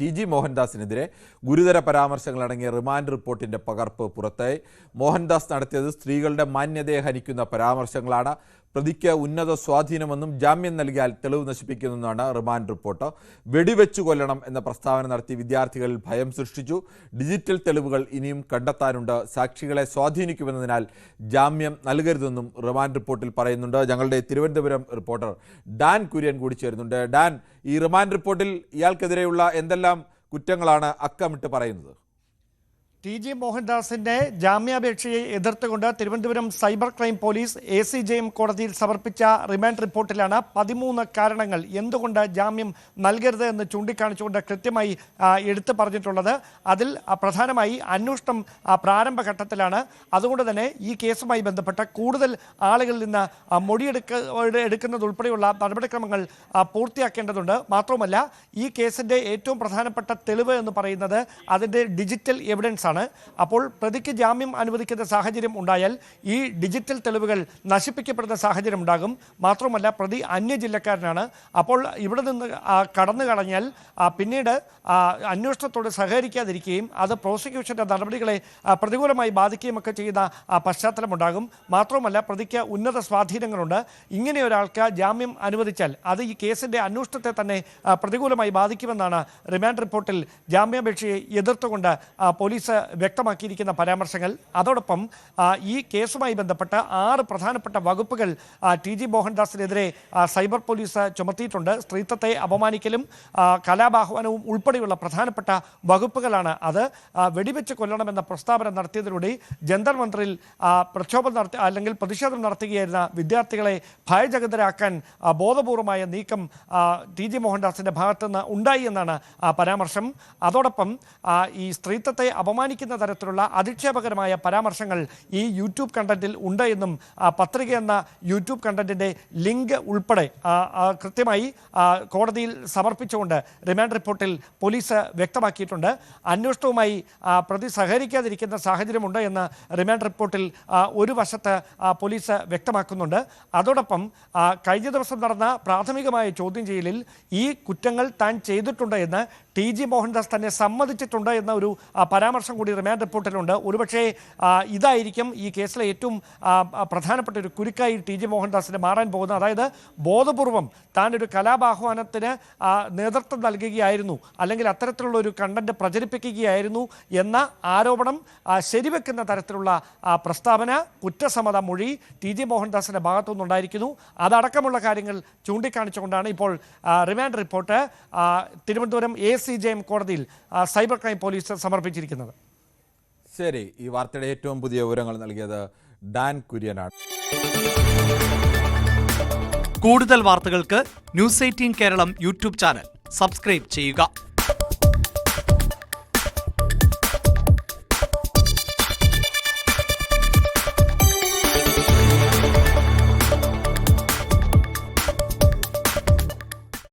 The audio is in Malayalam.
ടി.ജി. മോഹൻദാസിനെതിരെ ഗുരുതര പരാമർശങ്ങളടങ്ങിയ റിമാൻഡ് റിപ്പോർട്ടിന്റെ പകർപ്പ് പുറത്തായി. മോഹൻദാസ് നടത്തിയത് സ്ത്രീകളുടെ മാന്യതയെ ഹനിക്കുന്ന പരാമർശങ്ങളാണ്. പ്രതിക്ക് ഉന്നത സ്വാധീനമെന്നും ജാമ്യം നൽകിയാൽ തെളിവ് നശിപ്പിക്കുമെന്നാണ് റിമാൻഡ് റിപ്പോർട്ട്. വെടിവെച്ചു കൊല്ലണം എന്ന പ്രസ്താവന നടത്തി വിദ്യാർത്ഥികളിൽ ഭയം സൃഷ്ടിച്ചു. ഡിജിറ്റൽ തെളിവുകൾ ഇനിയും കണ്ടെത്താനുണ്ട്. സാക്ഷികളെ സ്വാധീനിക്കുമെന്നതിനാൽ ജാമ്യം നൽകരുതെന്നും റിമാൻഡ് റിപ്പോർട്ടിൽ പറയുന്നുണ്ട്. ഞങ്ങളുടെ തിരുവനന്തപുരം റിപ്പോർട്ടർ ഡാൻ കുര്യൻ കൂടി ചേരുന്നുണ്ട്. ഡാൻ, ഈ റിമാൻഡ് റിപ്പോർട്ടിൽ ഇയാൾക്കെതിരെയുള്ള എന്തെല്ലാം കുറ്റങ്ങളാണ് അക്കമിട്ട് പറയുന്നത്? ടി.ജി. മോഹൻദാസിന്റെ ജാമ്യാപേക്ഷയെ എതിർത്തുകൊണ്ട് Thiruvananthapuram cyber crime police ACJM കോടതിയിൽ സമർപ്പിച്ച റിമാൻഡ് റിപ്പോർട്ടിലാണ് 13 കാരണങ്ങൾ എന്തുകൊണ്ട് ജാമ്യം നൽകരുത് എന്ന് ചൂണ്ടിക്കാണിച്ചുകൊണ്ട് കൃത്യമായി എടുത്തു പറഞ്ഞിട്ടുള്ളത്. അതിൽ പ്രധാനമായി അന്വേഷണം പ്രാരംഭഘട്ടത്തിലാണ്. അതുകൊണ്ട് തന്നെ ഈ കേസുമായി ബന്ധപ്പെട്ട കൂടുതൽ ആളുകളിൽ നിന്ന് മൊഴിയെടുക്കുന്നതുൾപ്പെടെയുള്ള നടപടിക്രമങ്ങൾ പൂർത്തിയാക്കേണ്ടതുണ്ട്. മാത്രവുമല്ല, ഈ കേസിന്റെ ഏറ്റവും പ്രധാനപ്പെട്ട തെളിവ് എന്ന് പറയുന്നത് അതിന്റെ ഡിജിറ്റൽ എവിഡൻസ് ആണ്. അപ്പോൾ പ്രതിക്ക് ജാമ്യം അനുവദിക്കുന്ന സാഹചര്യം ഉണ്ടായാൽ ഈ ഡിജിറ്റൽ തെളിവുകൾ നശിപ്പിക്കപ്പെടുന്ന സാഹചര്യം ഉണ്ടാകും. മാത്രമല്ല, പ്രതി അന്യജില്ലക്കാരനാണ്. അപ്പോൾ ഇവിടെ നിന്ന് കടന്നു കളഞ്ഞാൽ പിന്നീട് അന്വേഷണത്തോട് സഹകരിക്കാതിരിക്കുകയും അത് പ്രോസിക്യൂഷന്റെ നടപടികളെ പ്രതികൂലമായി ബാധിക്കുകയും ഒക്കെ ചെയ്യുന്ന പശ്ചാത്തലമുണ്ടാകും. മാത്രമല്ല, പ്രതിക്ക് ഉന്നത സ്വാധീനങ്ങളുണ്ട്. ഇങ്ങനെ ഒരാൾക്ക് ജാമ്യം അനുവദിച്ചാൽ അത് ഈ കേസിന്റെ അന്വേഷണത്തെ തന്നെ പ്രതികൂലമായി ബാധിക്കുമെന്നാണ് റിമാൻഡ് റിപ്പോർട്ടിൽ ജാമ്യാപേക്ഷയെ എതിർത്തുകൊണ്ട് പോലീസ് വ്യക്തമാക്കിയിരിക്കുന്ന പരാമർശങ്ങൾ. അതോടൊപ്പം ഈ കേസുമായി ബന്ധപ്പെട്ട 6 പ്രധാനപ്പെട്ട വകുപ്പുകൾ ടി.ജി. മോഹൻദാസിനെതിരെ സൈബർ പോലീസ് ചുമത്തിയിട്ടുണ്ട്. സ്ത്രീത്വത്തെ അപമാനിക്കലും കലാബാഹ്വാനവും ഉൾപ്പെടെയുള്ള പ്രധാനപ്പെട്ട വകുപ്പുകളാണ് അത്. വെടിവെച്ച് കൊല്ലണമെന്ന പ്രസ്താവന നടത്തിയതിലൂടെ ജന്തർ മന്ദിറിൽ പ്രക്ഷോഭം നടത്തി അല്ലെങ്കിൽ പ്രതിഷേധം നടത്തുകയായിരുന്ന വിദ്യാർത്ഥികളെ ഭയചകിതരാക്കാൻ ബോധപൂർവമായ നീക്കം ടി.ജി. മോഹൻദാസിന്റെ ഭാഗത്തുനിന്ന് ഉണ്ടായി എന്നാണ് പരാമർശം. അതോടൊപ്പം ഈ സ്ത്രീത്വത്തെ അപമാനിക്കുന്ന തരത്തിലുള്ള അധിക്ഷേപകരമായ പരാമർശങ്ങൾ ഈ യൂട്യൂബ് കണ്ടന്റിൽ ഉണ്ട് എന്നും പത്രിക എന്ന യൂട്യൂബ് കണ്ടന്റിന്റെ ലിങ്ക് ഉൾപ്പെടെ കൃത്യമായി കോടതിയിൽ സമർപ്പിച്ചുകൊണ്ട് റിമാൻഡ് റിപ്പോർട്ടിൽ പോലീസ് വ്യക്തമാക്കിയിട്ടുണ്ട്. അന്വേഷണവുമായി പ്രതി സഹകരിക്കാതിരിക്കുന്ന സാഹചര്യമുണ്ട് എന്ന് റിമാൻഡ് റിപ്പോർട്ടിൽ ഒരു വശത്ത് പോലീസ് വ്യക്തമാക്കുന്നുണ്ട്. അതോടൊപ്പം കഴിഞ്ഞ ദിവസം നടന്ന പ്രാഥമികമായ ചോദ്യം ചെയ്യലിൽ ഈ കുറ്റങ്ങൾ താൻ ചെയ്തിട്ടുണ്ട് എന്ന് ടി.ജി. മോഹൻദാസ് തന്നെ സമ്മതിച്ചിട്ടുണ്ട് എന്ന ഒരു പരാമർശം കൂടി റിമാൻഡ് റിപ്പോർട്ടിലുണ്ട്. ഒരുപക്ഷേ ഇതായിരിക്കും ഈ കേസിലെ ഏറ്റവും പ്രധാനപ്പെട്ട ഒരു കുരുക്കായി ടി.ജി. മോഹൻദാസിന് മാറാൻ പോകുന്നത്. അതായത് ബോധപൂർവം താൻ ഒരു കലാബാഹ്വാനത്തിന് നേതൃത്വം നൽകുകയായിരുന്നു അല്ലെങ്കിൽ അത്തരത്തിലുള്ള ഒരു കണ്ടന്റ് പ്രചരിപ്പിക്കുകയായിരുന്നു എന്ന ആരോപണം ശരിവെക്കുന്ന തരത്തിലുള്ള പ്രസ്താവന, കുറ്റസമ്മത മൊഴി ടി.ജി. മോഹൻദാസിന്റെ ഭാഗത്തുനിന്നുണ്ടായിരിക്കുന്നു. അതടക്കമുള്ള കാര്യങ്ങൾ ചൂണ്ടിക്കാണിച്ചുകൊണ്ടാണ് ഇപ്പോൾ റിമാൻഡ് റിപ്പോർട്ട് തിരുവനന്തപുരം ACJM കോടതിയിൽ സൈബർ ക്രൈം പോലീസ് സമർപ്പിച്ചിരിക്കുന്നത്. ശരി, ഈ വാർത്തയുടെ ഏറ്റവും പുതിയ വിവരങ്ങൾ നൽകിയത് ഡാൻ കുര്യനാണ്. കൂടുതൽ വാർത്തകൾക്ക് News 18 Keralam YouTube channel subscribe ചെയ്യുക.